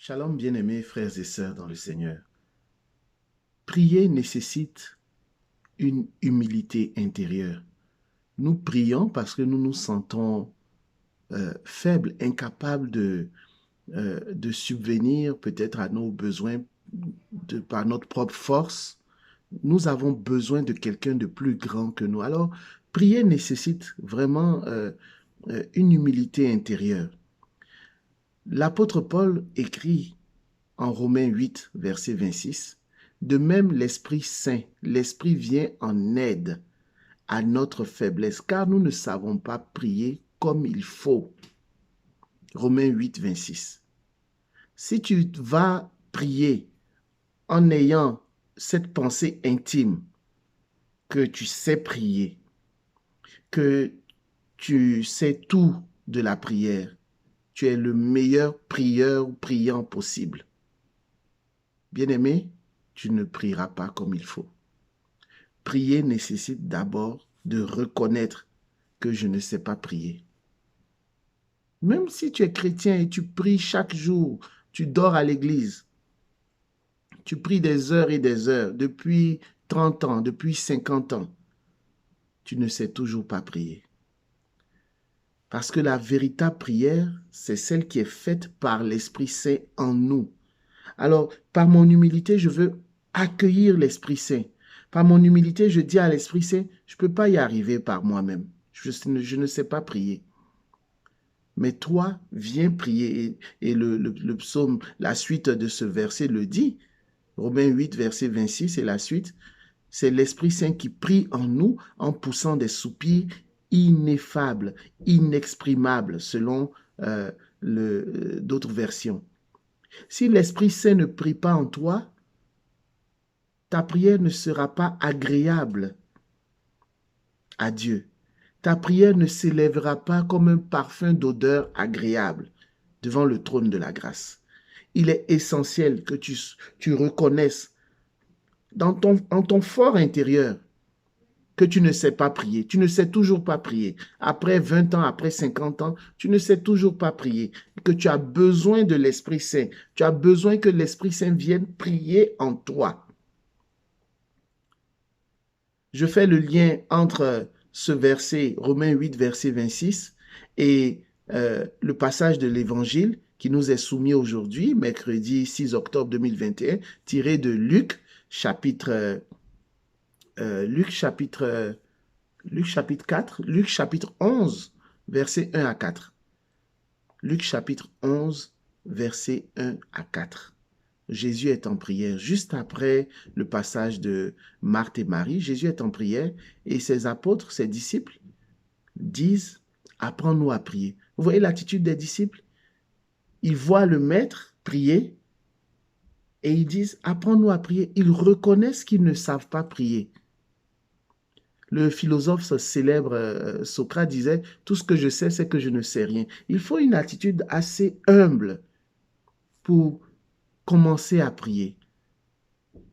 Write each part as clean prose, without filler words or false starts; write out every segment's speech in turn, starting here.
Shalom, bien-aimés frères et sœurs dans le Seigneur. Prier nécessite une humilité intérieure. Nous prions parce que nous nous sentons faibles, incapables de subvenir peut-être à nos besoins par notre propre force. Nous avons besoin de quelqu'un de plus grand que nous. Alors, prier nécessite vraiment une humilité intérieure. L'apôtre Paul écrit en Romains 8, verset 26, de même l'Esprit Saint, l'Esprit vient en aide à notre faiblesse, car nous ne savons pas prier comme il faut. Romains 8, 26. Si tu vas prier en ayant cette pensée intime que tu sais prier, que tu sais tout de la prière, tu es le meilleur prieur ou priant possible. Bien-aimé, tu ne prieras pas comme il faut. Prier nécessite d'abord de reconnaître que je ne sais pas prier. Même si tu es chrétien et tu pries chaque jour, tu dors à l'église, tu pries des heures et des heures, depuis 30 ans, depuis 50 ans, tu ne sais toujours pas prier. Parce que la véritable prière, c'est celle qui est faite par l'Esprit Saint en nous. Alors, par mon humilité, je veux accueillir l'Esprit Saint. Par mon humilité, je dis à l'Esprit Saint, je ne peux pas y arriver par moi-même. Je ne sais pas prier. Mais toi, viens prier. Et le psaume, la suite de ce verset le dit. Romains 8, verset 26, et la suite. C'est l'Esprit Saint qui prie en nous en poussant des soupirs ineffables, inexprimables, selon d'autres versions. Si l'Esprit Saint ne prie pas en toi, ta prière ne sera pas agréable à Dieu. Ta prière ne s'élèvera pas comme un parfum d'odeur agréable devant le trône de la grâce. Il est essentiel que tu reconnaisses en ton fort intérieur que tu ne sais pas prier. Tu ne sais toujours pas prier. Après 20 ans, après 50 ans, tu ne sais toujours pas prier. Que tu as besoin de l'Esprit Saint. Tu as besoin que l'Esprit Saint vienne prier en toi. Je fais le lien entre ce verset, Romains 8, verset 26, et le passage de l'Évangile qui nous est soumis aujourd'hui, mercredi 6 octobre 2021, tiré de Luc, chapitre, Luc, chapitre, Luc, chapitre 4, Luc, chapitre 11, verset 1 à 4. Luc, chapitre 11, verset 1 à 4. Jésus est en prière. Juste après le passage de Marthe et Marie, Jésus est en prière et ses apôtres, ses disciples, disent, apprends-nous à prier. Vous voyez l'attitude des disciples? Ils voient le maître prier et ils disent, apprends-nous à prier. Ils reconnaissent qu'ils ne savent pas prier. Le philosophe célèbre Socrate disait, tout ce que je sais, c'est que je ne sais rien. Il faut une attitude assez humble pour commencer à prier.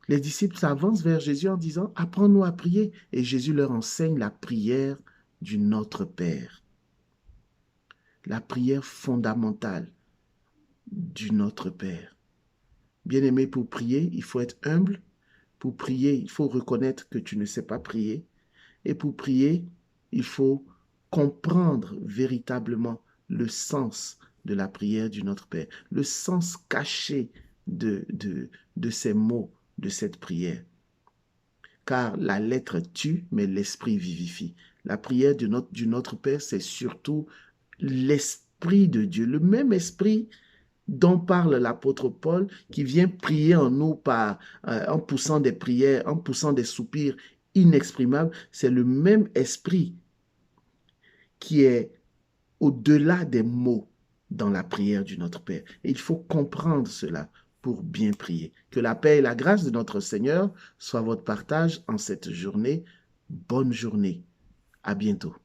Les disciples s'avancent vers Jésus en disant, apprends-nous à prier. Et Jésus leur enseigne la prière du Notre Père. La prière fondamentale du Notre Père. Bien-aimé, pour prier, il faut être humble. Pour prier, il faut reconnaître que tu ne sais pas prier. Et pour prier, il faut comprendre véritablement le sens de la prière du Notre Père, le sens caché de ces mots, de cette prière. Car la lettre tue, mais l'esprit vivifie. La prière du Notre Père, c'est surtout l'esprit de Dieu, le même esprit dont parle l'apôtre Paul, qui vient prier en nous en poussant des prières, en poussant des soupirs inexprimables. C'est le même esprit qui est au-delà des mots dans la prière du Notre Père. Et il faut comprendre cela pour bien prier. Que la paix et la grâce de notre Seigneur soient votre partage en cette journée. Bonne journée. À bientôt.